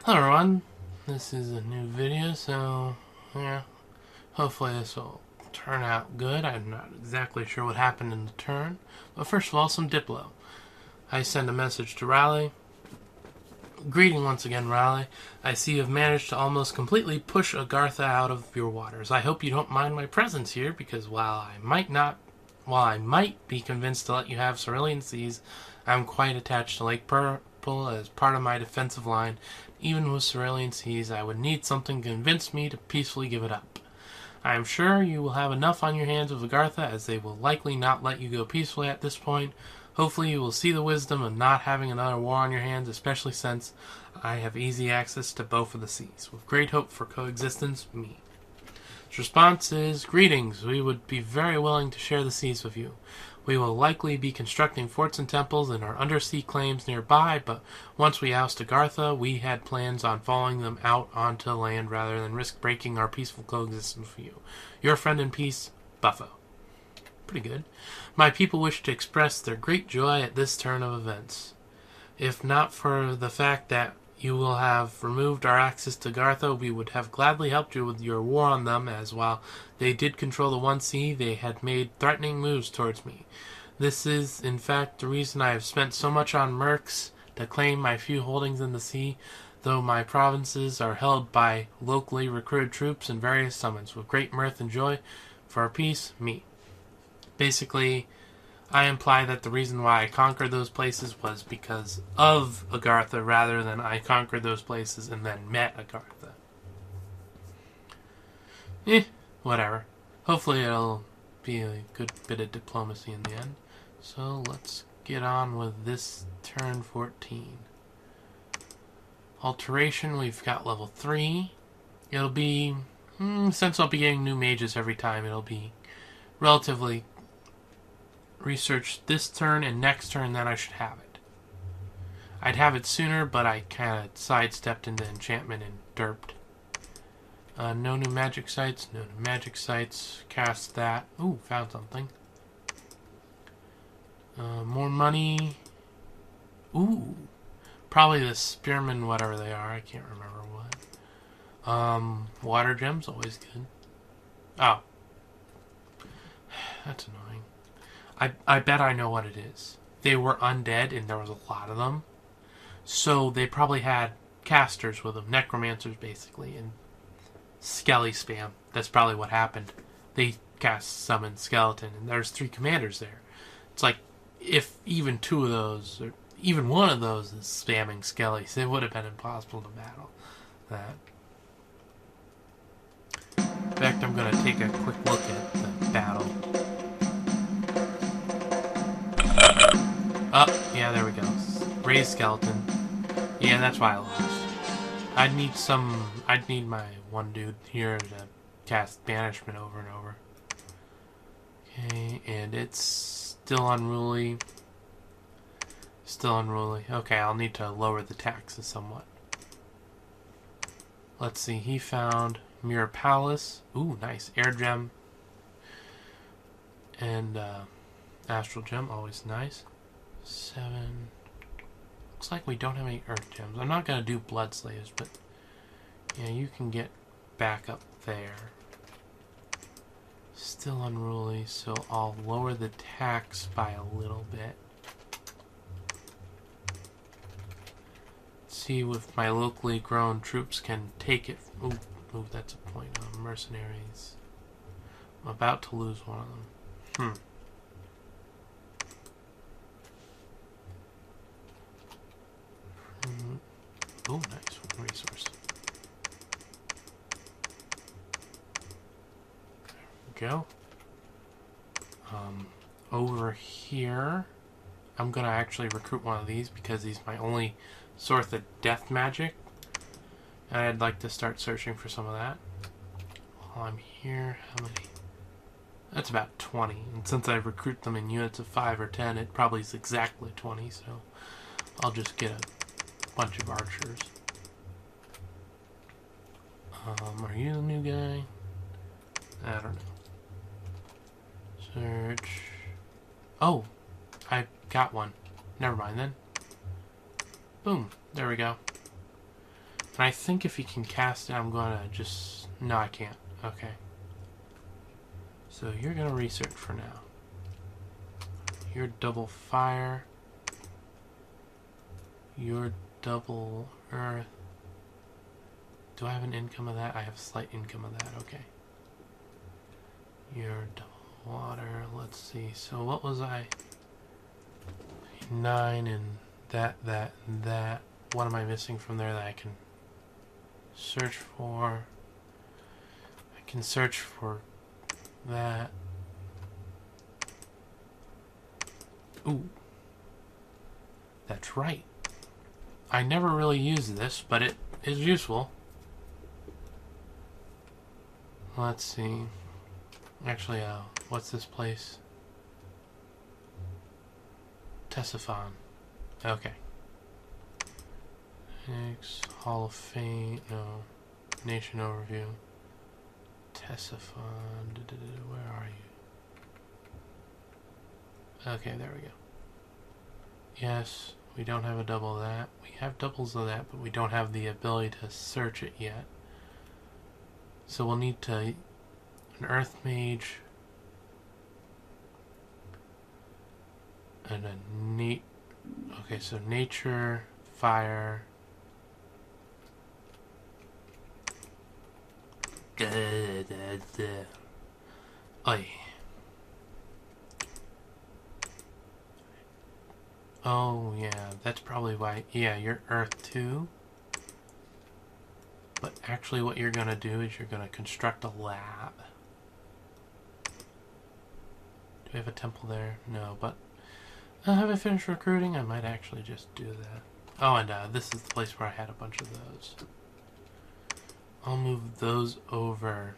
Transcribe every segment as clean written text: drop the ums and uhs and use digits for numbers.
Hello everyone, this is a new video, so yeah, hopefully this will turn out good. I'm not exactly sure what happened in the turn, but first of all, some Diplo. I send a message to Riley. Greeting once again, Riley. I see you have managed to almost completely push Agartha out of your waters. I hope you don't mind my presence here, because while I might be convinced to let you have Cerulean Seas, I'm quite attached to Lake Purple as part of my defensive line. Even with Cerulean Seas, I would need something to convince me to peacefully give it up. I am sure you will have enough on your hands with Agartha, as they will likely not let you go peacefully at this point. Hopefully you will see the wisdom of not having another war on your hands, especially since I have easy access to both of the seas. With great hope for coexistence, me. His response is, greetings, we would be very willing to share the seas with you. We will likely be constructing forts and temples in our undersea claims nearby, but once we oust Agartha, we had plans on following them out onto land rather than risk breaking our peaceful coexistence with you. Your friend in peace, Buffo. Pretty good. My people wish to express their great joy at this turn of events. If not for the fact that you will have removed our access to Agartha, we would have gladly helped you with your war on them, as while they did control the one sea, they had made threatening moves towards me. This is, in fact, the reason I have spent so much on mercs to claim my few holdings in the sea, though my provinces are held by locally recruited troops and various summons. With great mirth and joy for our peace, me. Basically, I imply that the reason why I conquered those places was because of Agartha rather than I conquered those places and then met Agartha. Whatever. Hopefully it'll be a good bit of diplomacy in the end. So let's get on with this turn 14. Alteration, we've got level 3. It'll be, since I'll be getting new mages every time, it'll be relatively research this turn and next turn, then I should have it. I'd have it sooner, but I kind of sidestepped into enchantment and derped. No new magic sites, no new magic sites. Cast that. Ooh, found something. More money. Ooh, probably the spearmen, whatever they are. I can't remember what. Water gems, always good. Oh, that's annoying. I bet I know what it is. They were undead, and there was a lot of them. So they probably had casters with them. Necromancers, basically. And skelly spam. That's probably what happened. They cast summon skeleton, and there's 3 commanders there. It's like, if even 2 of those, or even 1 of those is spamming skellies, it would have been impossible to battle that. In fact, I'm going to take a quick look at the battle. Oh, yeah, there we go. Raised skeleton. Yeah, that's why I lost. I'd need my one dude here to cast banishment over and over. Okay, and it's still unruly. Still unruly. Okay, I'll need to lower the taxes somewhat. Let's see, he found Mirror Palace. Ooh, nice. Air Gem. And Astral Gem, always nice. 7. Looks like we don't have any Earth Gems. I'm not going to do Blood Slaves, but yeah, you can get back up there. Still unruly, so I'll lower the tax by a little bit. See if my locally grown troops can take it. Ooh, that's a point on mercenaries. I'm about to lose one of them. Oh, nice resource. There we go. Over here, I'm gonna actually recruit one of these because he's my only source of death magic. And I'd like to start searching for some of that. While I'm here, how many? That's about 20. And since I recruit them in units of 5 or 10, it probably is exactly 20, so I'll just get a bunch of archers. Are you the new guy? I don't know. Search. Oh, I got one. Never mind then. Boom. There we go. And I think if you can cast it, I'm gonna just... No, I can't. Okay. So you're gonna research for now. You're double fire. You're double earth. Do I have an income of that? I have a slight income of that. Okay. You're double water. Let's see. So what was I? 9 and that, and that. What am I missing from there that I can search for? I can search for that. Ooh. That's right. I never really use this, but it is useful. Let's see. Actually, what's this place? Tessifon. Okay. Next, Hall of Fame. No. Nation Overview. Tessifon. Where are you? Okay, there we go. Yes, we don't have a double of that. We have doubles of that, but we don't have the ability to search it yet. So we'll need to... an Earth Mage... and a okay, so nature, fire. Oy. Oh yeah, that's probably why. Yeah, you're Earth too. But actually what you're gonna do is you're gonna construct a lab. Do we have a temple there? No, but have I finished recruiting? I might actually just do that. Oh, and this is the place where I had a bunch of those. I'll move those over.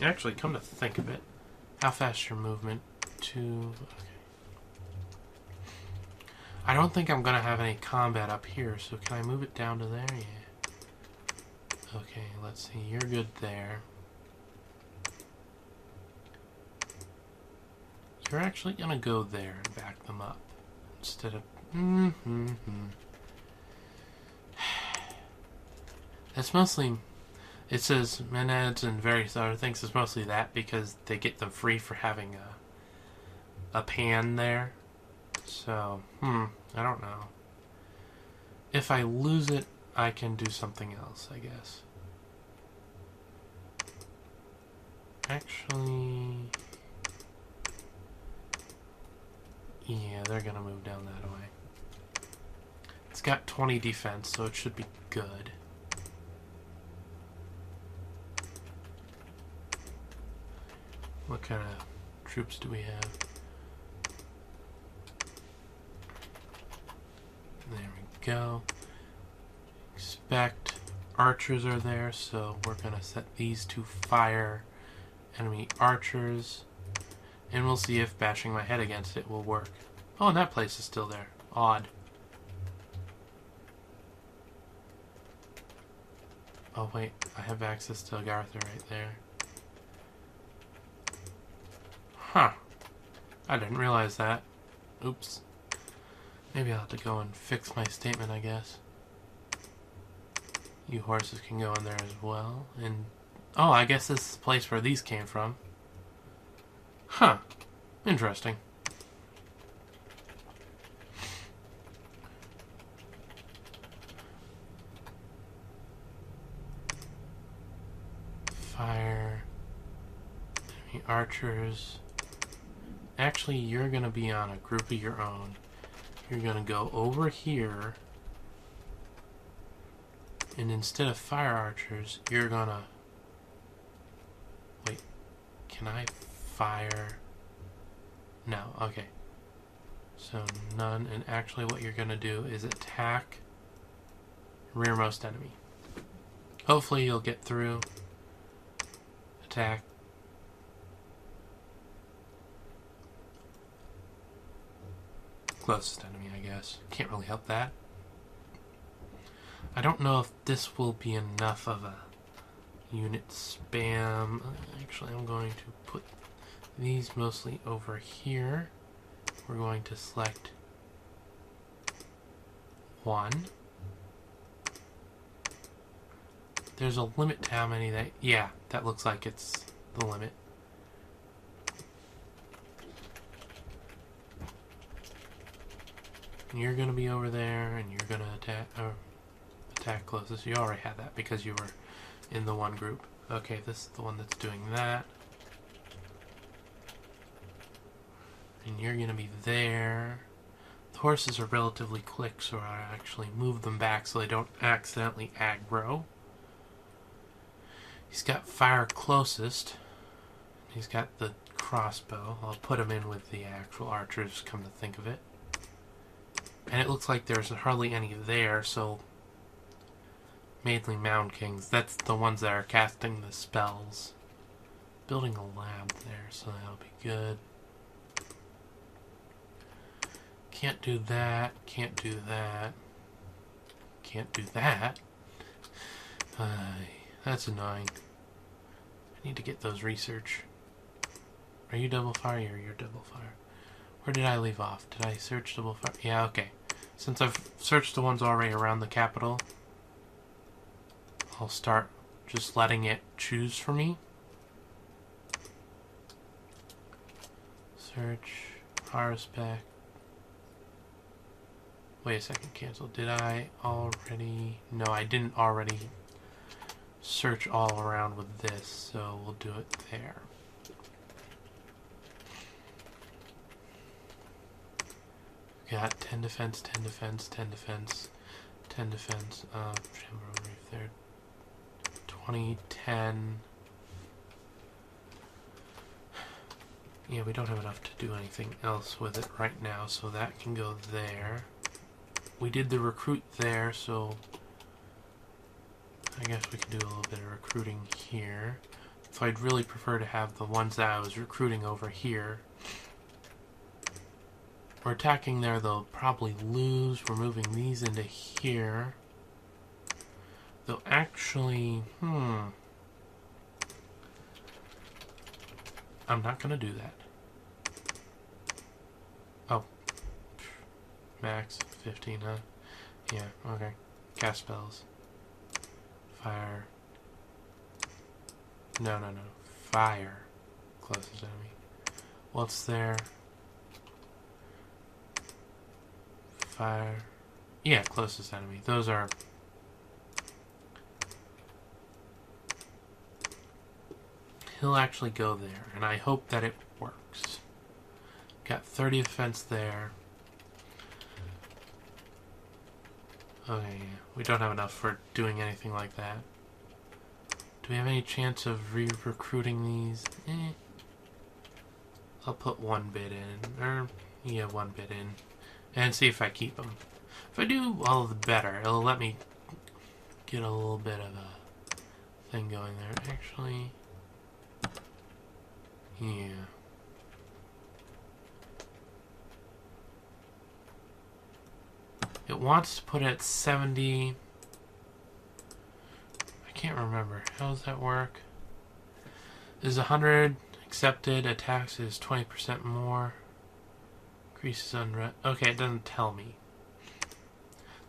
Actually, come to think of it, how fast is your movement? 2. Okay. I don't think I'm gonna have any combat up here, so can I move it down to there? Yeah. Okay, let's see. You're good there. You're actually gonna go there and back them up instead of. It's mostly. It says Menads and various other things. It's mostly that because they get them free for having a pan there. So, I don't know. If I lose it, I can do something else, I guess. Actually... yeah, they're gonna move down that way. It's got 20 defense, so it should be good. What kind of troops do we have? There we go. Expect archers are there, so we're gonna set these to fire enemy archers, and we'll see if bashing my head against it will work. Oh, and that place is still there. Odd. Oh wait, I have access to Agartha right there. Huh. I didn't realize that. Oops. Maybe I'll have to go and fix my statement, I guess. You horses can go in there as well. And oh, I guess this is the place where these came from. Huh. Interesting. Fire. Enemy archers. Actually, you're going to be on a group of your own. You're going to go over here. And instead of fire archers, you're going to... wait. Can I fire? No. Okay. So none. And actually what you're going to do is attack rearmost enemy. Hopefully you'll get through. Attack. Closest enemy, I guess. Can't really help that. I don't know if this will be enough of a unit spam. Actually, I'm going to put these mostly over here. We're going to select 1. there's a limit to how many that... Yeah, that looks like it's the limit. And you're going to be over there, and you're going to attack closest. You already had that because you were in the one group. Okay, this is the one that's doing that. And you're going to be there. The horses are relatively quick, so I actually move them back so they don't accidentally aggro. He's got fire closest. He's got the crossbow. I'll put him in with the actual archers, come to think of it. And it looks like there's hardly any there, so... Mainly Mound Kings. That's the ones that are casting the spells. Building a lab there, so that'll be good. Can't do that. Can't do that. Can't do that. That's annoying. I need to get those research. Are you double fire? Yeah, you're double fire. Where did I leave off? Did I search double fire? Yeah, okay. Since I've searched the ones already around the capital, I'll start just letting it choose for me. Search, power spec. Wait a second, cancel. Did I already? No, I didn't already search all around with this, so we'll do it there. Got 10 defense, 10 defense, 10 defense, 10 defense. Shamrock Reef there. 20, 10. Yeah, we don't have enough to do anything else with it right now, so that can go there. We did the recruit there, so I guess we can do a little bit of recruiting here. So I'd really prefer to have the ones that I was recruiting over here. We're attacking there, they'll probably lose. We're moving these into here. Though actually, I'm not going to do that. Oh. Max 15, huh? Yeah, okay. Cast spells. Fire. No. Fire. Closest enemy. What's there? Fire. Yeah, closest enemy. Those are... He'll actually go there, and I hope that it works. Got 30 defense there. Okay, yeah. We don't have enough for doing anything like that. Do we have any chance of re-recruiting these? I'll put one bit in. Or, yeah, one bit in. And see if I keep them. If I do, all the better. It'll let me get a little bit of a thing going there. Actually... Yeah. It wants to put it at 70. I can't remember. How does that work? Is 100 accepted? Attacks is 20% more. Increases unrest. Okay, it doesn't tell me.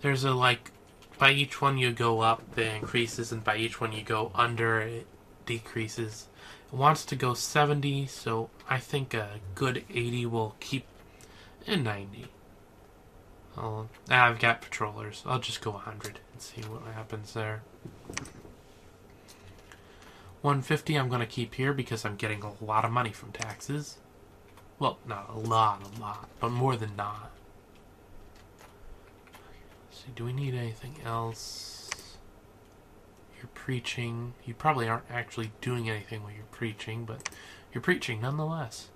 There's a, like, by each one you go up, it increases, and by each one you go under, it decreases. It wants to go 70, so I think a good 80 will keep in 90. I've got patrollers. I'll just go 100 and see what happens there. 150 I'm going to keep here because I'm getting a lot of money from taxes. Well, not a lot, but more than not. Let's see, do we need anything else? You're preaching. You probably aren't actually doing anything while you're preaching, but you're preaching nonetheless.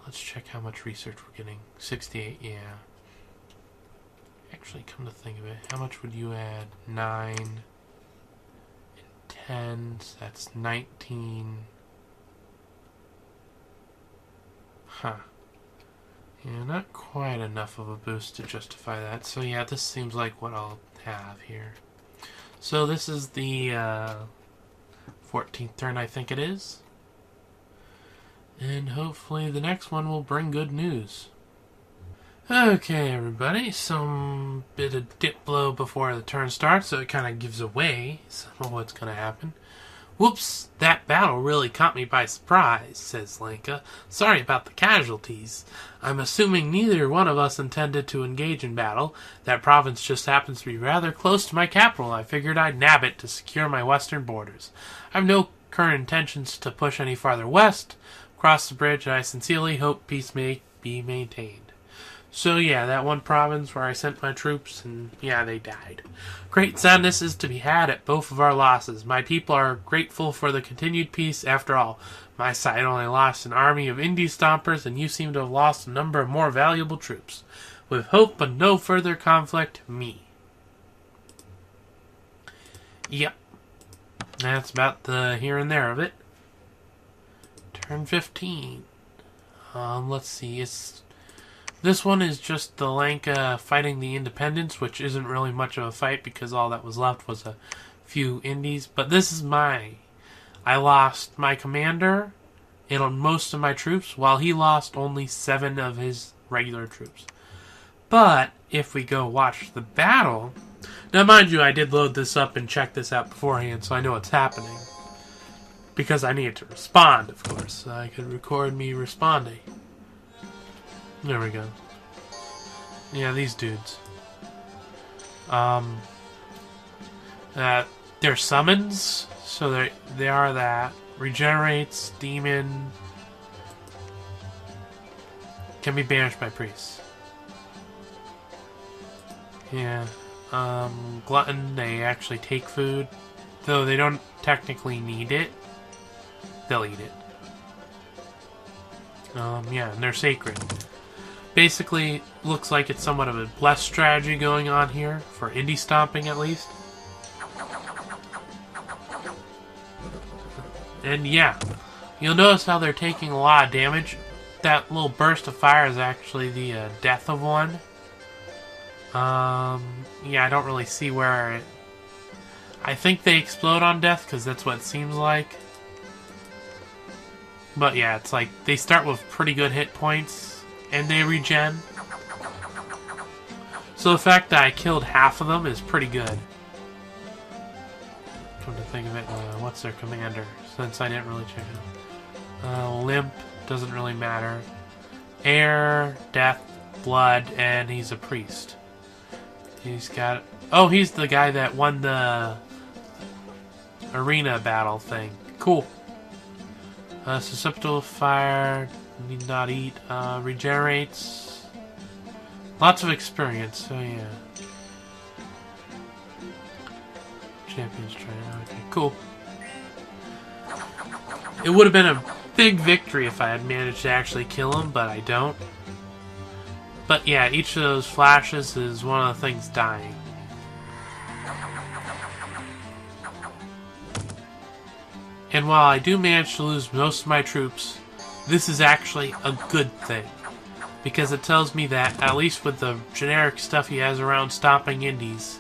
Let's check how much research we're getting. 68, yeah. Actually, come to think of it, how much would you add? 9 and 10, so that's 19. Huh. Yeah, not quite enough of a boost to justify that. So yeah, this seems like what I'll have here. So this is the 14th turn, I think it is. And hopefully the next one will bring good news. Okay, everybody, some bit of Diplo before the turn starts, so it kind of gives away some of what's going to happen. Whoops, that battle really caught me by surprise, says Lanka. Sorry about the casualties. I'm assuming neither one of us intended to engage in battle. That province just happens to be rather close to my capital. I figured I'd nab it to secure my western borders. I have no current intentions to push any farther west. Across the bridge, and I sincerely hope peace may be maintained. So yeah, that one province where I sent my troops, and yeah, they died. Great sadness is to be had at both of our losses. My people are grateful for the continued peace. After all, my side only lost an army of indie stompers, and you seem to have lost a number of more valuable troops. With hope but no further conflict, me. Yep. That's about the here and there of it. Turn 15. Let's see, this one is just the Lanka fighting the independents, which isn't really much of a fight because all that was left was a few indies. But this is I lost my commander and most of my troops, while he lost only 7 of his regular troops. But if we go watch the battle... Now, mind you, I did load this up and check this out beforehand, so I know what's happening. Because I needed to respond, of course. So I could record me responding. There we go. Yeah, these dudes. They're summons, so they are that. Regenerates, demon. Can be banished by priests. Yeah. Glutton, they actually take food. Though they don't technically need it. They'll eat it. Yeah, and they're sacred. Basically, looks like it's somewhat of a blessed strategy going on here, for indie stomping at least. And yeah, you'll notice how they're taking a lot of damage. That little burst of fire is actually the death of one. Yeah, I don't really see where it... I think they explode on death, because that's what it seems like. But yeah, it's like, they start with pretty good hit points, and they regen. So the fact that I killed half of them is pretty good. Come to think of it, what's their commander? Since I didn't really check it out. Limp, doesn't really matter. Air, death, blood, and he's a priest. He's got... Oh, he's the guy that won the arena battle thing. Cool. Susceptible to fire, need not eat, regenerates. Lots of experience, so yeah. Champions train, okay, cool. It would have been a big victory if I had managed to actually kill him, but I don't. But yeah, each of those flashes is one of the things dying. And while I do manage to lose most of my troops, this is actually a good thing. Because it tells me that, at least with the generic stuff he has around stopping indies,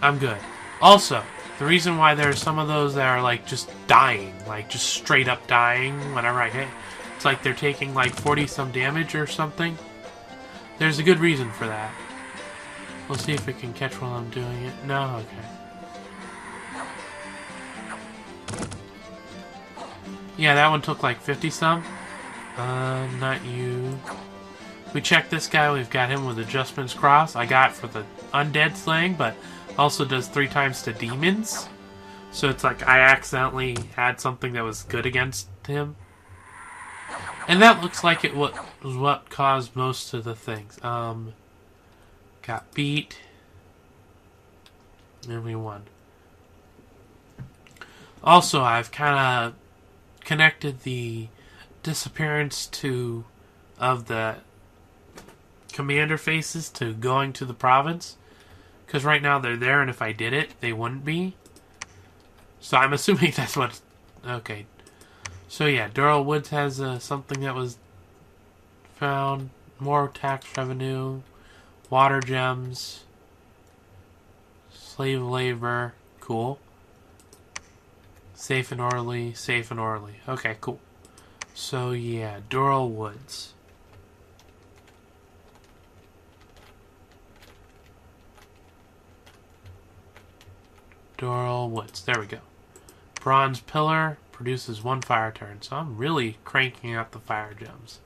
I'm good. Also, the reason why there are some of those that are like just dying, like just straight up dying whenever I hit, it's like they're taking like 40 some damage or something. There's a good reason for that. We'll see if we can catch while I'm doing it. No? Okay. Yeah, that one took like 50 some. Not you. We checked this guy, we've got him with Adjustments Cross. I got for the undead slaying, but also does 3 times to demons. So it's like I accidentally had something that was good against him. And that looks like it was what caused most of the things. Got beat. And we won. Also, I've kind of connected the disappearance of the commander faces to going to the province. Because right now they're there, and if I did it, they wouldn't be. So I'm assuming that's what... Okay. So yeah, Durrell Woods has something that was found. More tax revenue. Water gems. Slave labor. Cool. Safe and orderly. Safe and orderly. Okay, cool. So yeah, Durrell Woods. Doral Woods. There we go. Bronze Pillar produces 1 fire turn, so I'm really cranking out the fire gems.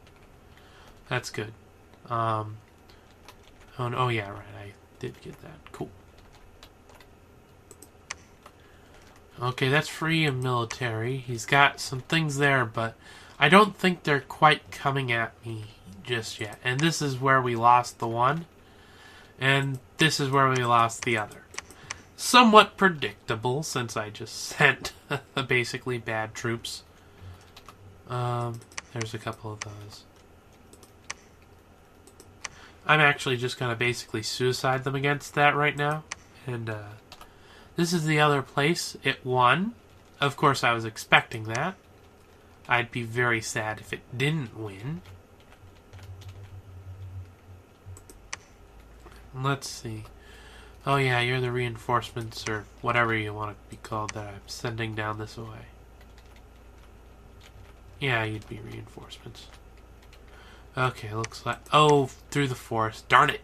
That's good. Oh yeah, right. I did get that. Cool. Okay, that's free of military. He's got some things there, but I don't think they're quite coming at me just yet. And this is where we lost the one. And this is where we lost the other. Somewhat predictable, since I just sent basically bad troops. There's a couple of those. I'm actually just going to basically suicide them against that right now. And this is the other place. It won. Of course, I was expecting that. I'd be very sad if it didn't win. Let's see. Oh yeah, you're the reinforcements, or whatever you want to be called, that I'm sending down this way. Yeah, you'd be reinforcements. Okay, looks like... Oh, through the forest. Darn it!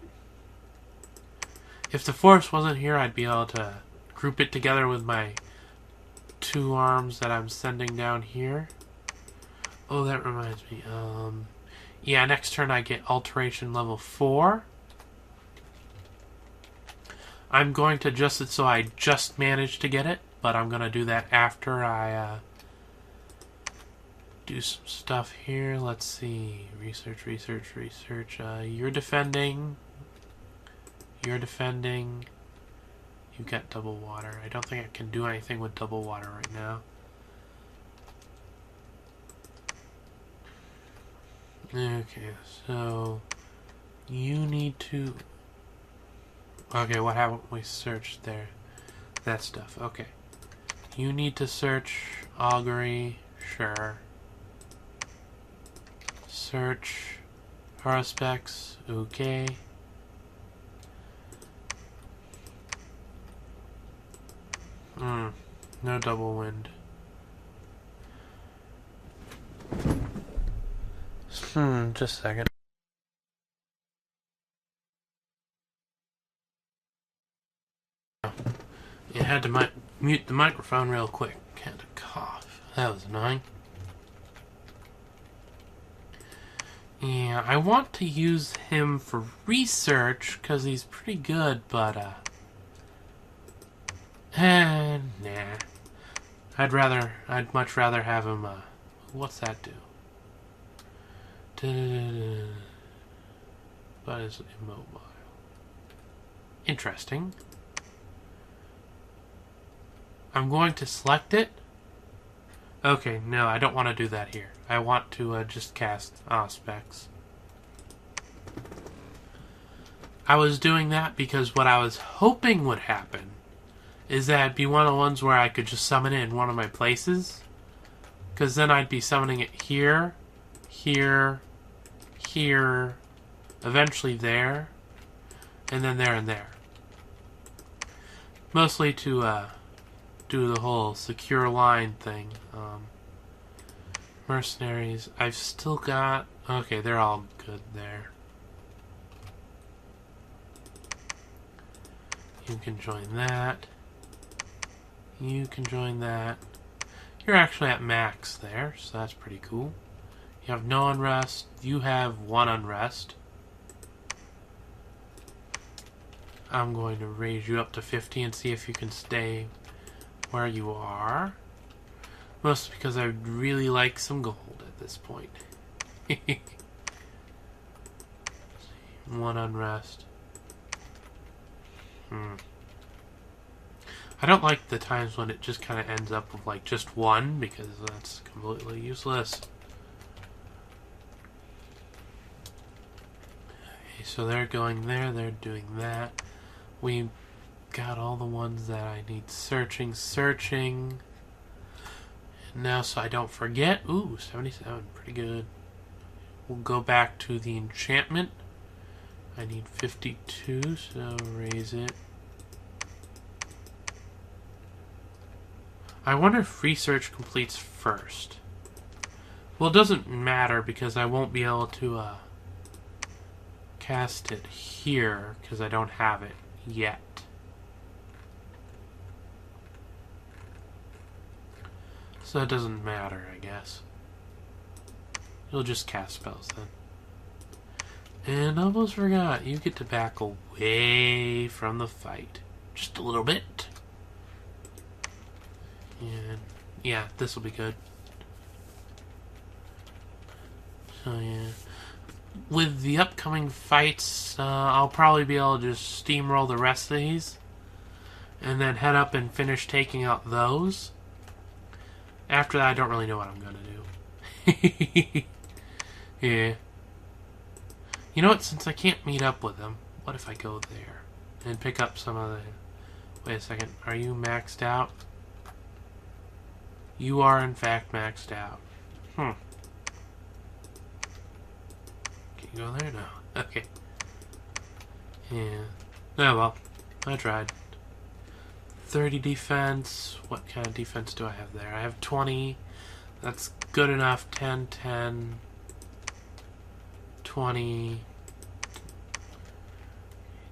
If the forest wasn't here, I'd be able to group it together with my 2 arms that I'm sending down here. Oh, that reminds me. Yeah, next turn I get alteration level 4. I'm going to adjust it so I just managed to get it, but I'm going to do that after I do some stuff here. Let's see. Research. You're defending. You're defending. You've got double water. I don't think I can do anything with double water right now. Okay, so you need to... Okay, what haven't we searched there? That stuff, okay. You need to search augury, sure. Search haruspecs, okay. No double wind. Just a second. You had to mute the microphone real quick. Had to cough. That was annoying. Yeah, I want to use him for research because he's pretty good, but nah. I'd much rather have him. What's that do? But it's immobile. Interesting. I'm going to select it. Okay, no, I don't want to do that here. I want to just cast aspects. I was doing that because what I was hoping would happen is that it'd be one of the ones where I could just summon it in one of my places. Because then I'd be summoning it here, here, here, eventually there, and then there and there. Mostly to do the whole secure line thing. Mercenaries, I've still got... Okay, they're all good there. You can join that. You can join that. You're actually at max there, so that's pretty cool. You have no unrest. You have 1 unrest. I'm going to raise you up to 50 and see if you can stay where you are. Mostly because I would really like some gold at this point. 1 unrest. I don't like the times when it just kind of ends up with like just 1, because that's completely useless. Okay, so they're going there, they're doing that. We got all the ones that I need searching. And now, so I don't forget, ooh, 77, pretty good. We'll go back to the enchantment. I need 52, so raise it. I wonder if research completes first. Well, it doesn't matter because I won't be able to cast it here because I don't have it yet. So it doesn't matter, I guess. You'll just cast spells then. And almost forgot, you get to back away from the fight. Just a little bit. And yeah, this will be good. So yeah. With the upcoming fights, I'll probably be able to just steamroll the rest of these. And then head up and finish taking out those. After that, I don't really know what I'm going to do. Yeah. You know what? Since I can't meet up with them, what if I go there and pick up some of the... Wait a second. Are you maxed out? You are, in fact, maxed out. Can you go there? No. Okay. Yeah. Oh, well. I tried. 30 defense. What kind of defense do I have there? I have 20. That's good enough. 10, 10... 20.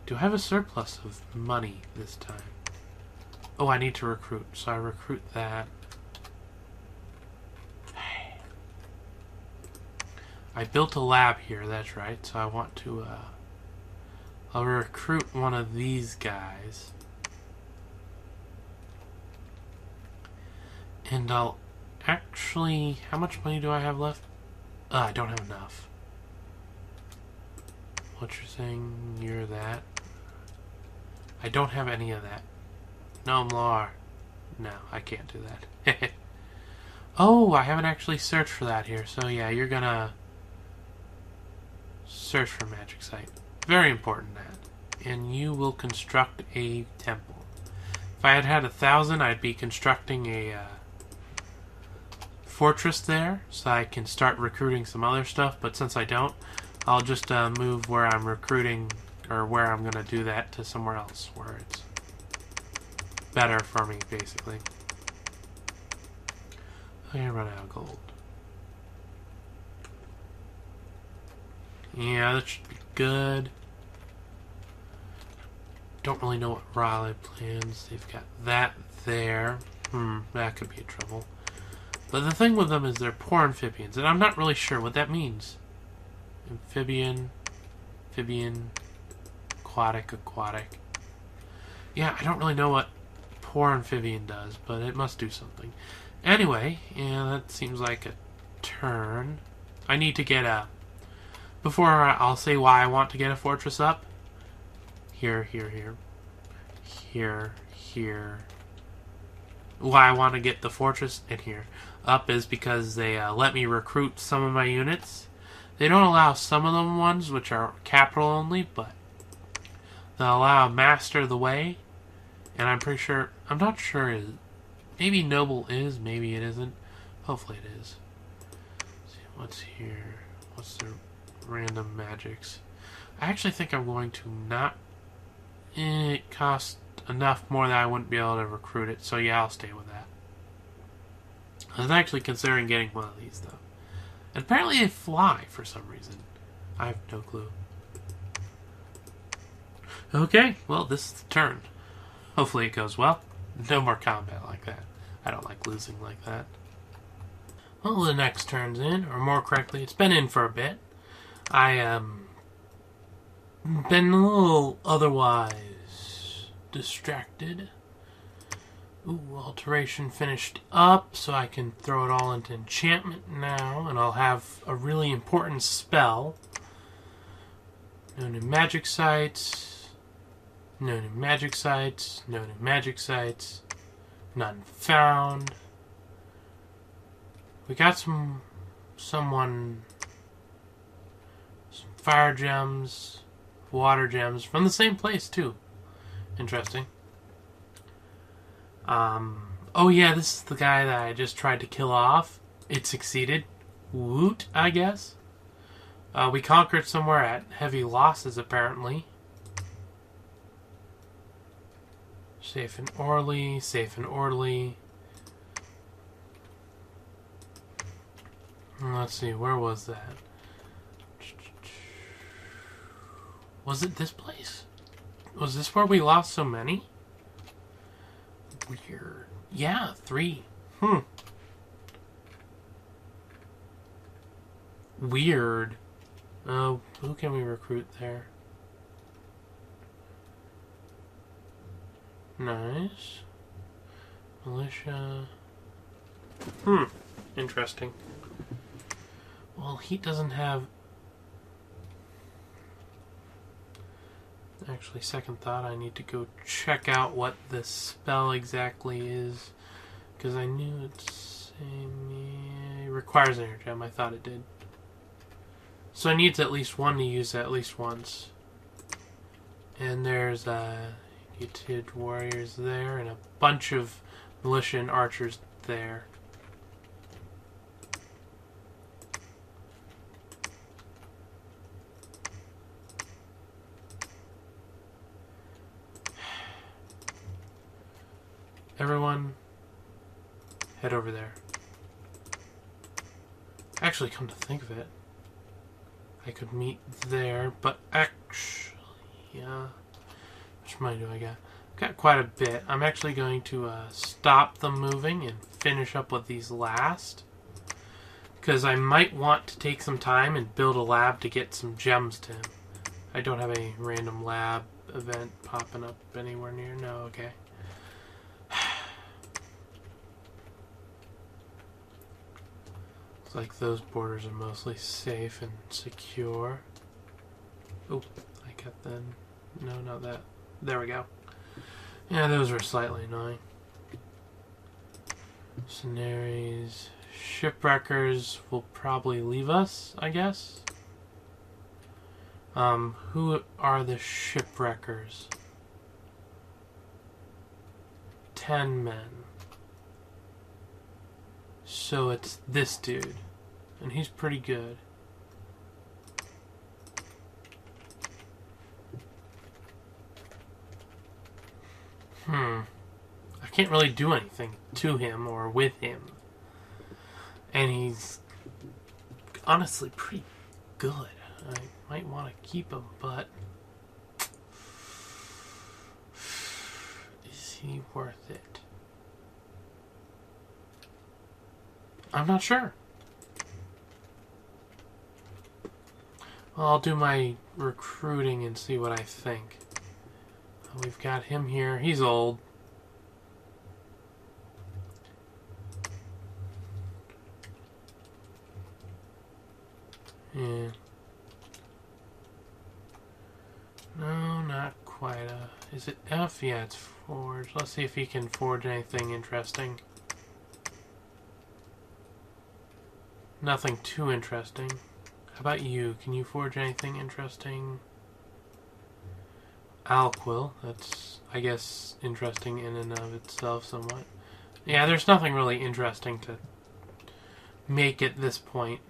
Do I have a surplus of money this time? Oh, I need to recruit, so I recruit that. I built a lab here, that's right, so I want to, I'll recruit one of these guys. And I'll actually... How much money do I have left? I don't have enough. What you're saying, you're that. I don't have any of that. No more. No, I can't do that. Oh, I haven't actually searched for that here. So yeah, you're gonna search for magic site. Very important that. And you will construct a temple. If I had had 1,000, I'd be constructing a fortress there, so I can start recruiting some other stuff. But since I don't, I'll just move where I'm recruiting, or where I'm going to do that, to somewhere else where it's better for me, basically. I'm going to run out of gold. Yeah, that should be good. Don't really know what Raleigh plans. They've got that there. That could be a trouble. But the thing with them is they're poor amphibians, and I'm not really sure what that means. Amphibian, aquatic. Yeah, I don't really know what poor amphibian does, but it must do something. Anyway, yeah, that seems like a turn. I need to get a... Before I'll say why I want to get a fortress up. Here. Why I want to get the fortress in here up is because they let me recruit some of my units. They don't allow some of them ones, which are capital only, but they'll allow Master of the Way. And I'm pretty sure... I'm not sure... Maybe Noble is, maybe it isn't. Hopefully it is. Let's see, what's here? What's the random magics? I actually think I'm going to not... It costs enough more that I wouldn't be able to recruit it. So yeah, I'll stay with that. I was actually considering getting one of these, though. And apparently they fly for some reason. I have no clue. Okay, well, this is the turn. Hopefully it goes well. No more combat like that. I don't like losing like that. Well, the next turn's in, or more correctly, it's been in for a bit. I, been a little otherwise distracted. Ooh, alteration finished up, so I can throw it all into enchantment now, and I'll have a really important spell. No new magic sites. No new magic sites. No new magic sites. None found. We got some fire gems, water gems from the same place too. Interesting. Oh yeah, this is the guy that I just tried to kill off. It succeeded. Woot, I guess. We conquered somewhere at heavy losses, apparently. Safe and orderly, safe and orderly. Let's see, where was that? Was it this place? Was this where we lost so many? Weird. Yeah, 3. weird. Oh, who can we recruit there? Nice. Militia. Interesting. Well, he doesn't have... Actually, second thought, I need to go check out what this spell exactly is. Because I knew it requires an energem. I thought it did. So I need at least one to use at least once. And there's Gitted warriors there and a bunch of militia and archers there. Everyone, head over there. Actually, come to think of it, I could meet there, but actually, yeah. How much money do I got? Got quite a bit. I'm actually going to stop them moving and finish up with these last. Because I might want to take some time and build a lab to get some gems to him. I don't have a random lab event popping up anywhere near. No, okay. Looks like those borders are mostly safe and secure. Oh, I got them. No, not that. There we go. Yeah, those were slightly annoying. Scenarios. Shipwreckers will probably leave us, I guess. Who are the shipwreckers? 10 men. So it's this dude. And he's pretty good. I can't really do anything to him or with him. And he's honestly pretty good. I might want to keep him, but is he worth it? I'm not sure. Well, I'll do my recruiting and see what I think. We've got him here. He's old. Yeah. No, not quite a... Is it F? Yeah, it's forge. Let's see if he can forge anything interesting. Nothing too interesting. How about you? Can you forge anything interesting? Alquil. That's, I guess, interesting in and of itself somewhat. Yeah, there's nothing really interesting to make at this point.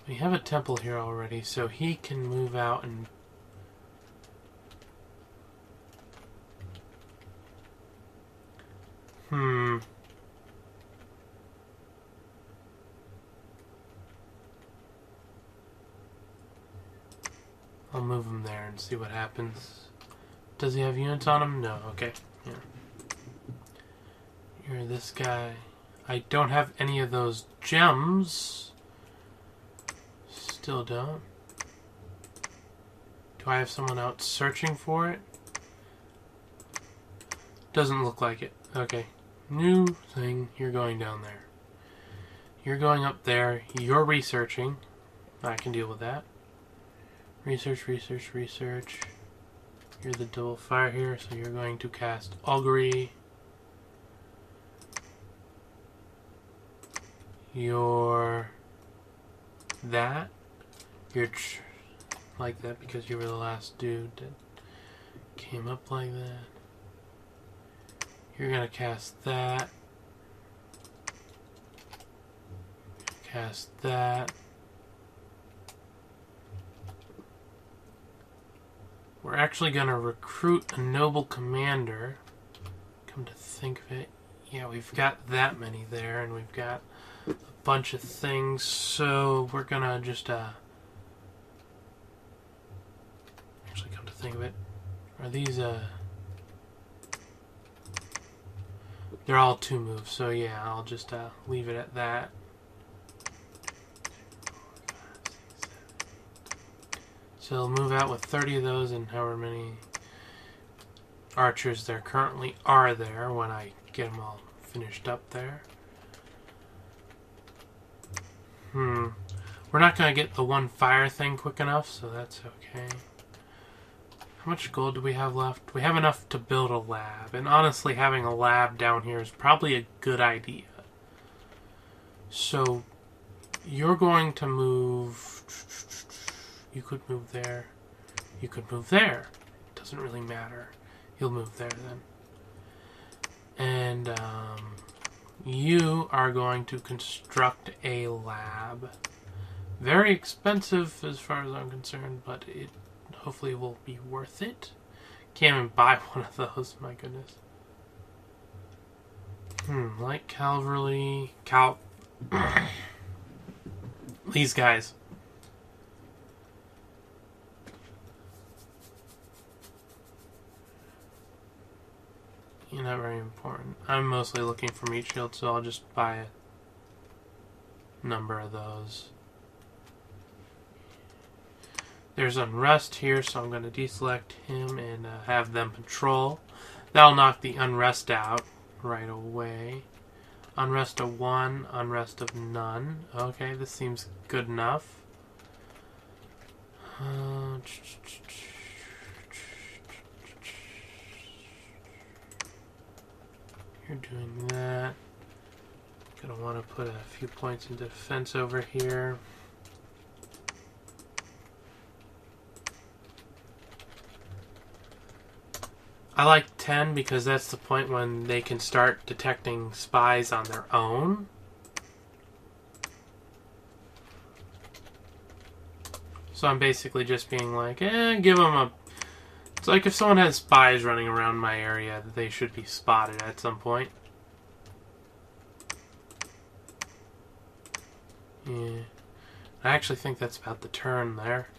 We have a temple here already, so he can move out and... I'll move him there and see what happens. Does he have units on him? No. Okay. Yeah. You're this guy. I don't have any of those gems. Still don't. Do I have someone out searching for it? Doesn't look like it. Okay. New thing. You're going down there. You're going up there. You're researching. I can deal with that. Research, research, research. You're the double fire here, so you're going to cast Augury. You're that. You're like that because you were the last dude that came up like that. You're gonna cast that. Cast that. We're actually gonna recruit a noble commander. Come to think of it, yeah, we've got that many there, and we've got a bunch of things, so we're gonna just think of it. Are these, they're all 2 moves, so yeah, I'll just, leave it at that. So he'll move out with 30 of those and however many archers there currently are there when I get them all finished up there. We're not going to get the 1 fire thing quick enough, so that's okay. How much gold do we have left? We have enough to build a lab, and honestly having a lab down here is probably a good idea. So you're going to move... You could move there. You could move there. It doesn't really matter. You'll move there then. And you are going to construct a lab. Very expensive as far as I'm concerned, but it hopefully will be worth it. Can't even buy one of those, my goodness. Light cavalry... These guys. You're not very important. I'm mostly looking for meat shield, so I'll just buy a number of those. There's unrest here, so I'm going to deselect him and have them patrol. That'll knock the unrest out right away. Unrest of 1, unrest of none. Okay, this seems good enough. You're doing that. Gonna want to put a few points in defense over here. I like 10 because that's the point when they can start detecting spies on their own. So I'm basically just being like, give them a... It's like if someone has spies running around my area, they should be spotted at some point. Yeah. I actually think that's about the turn there.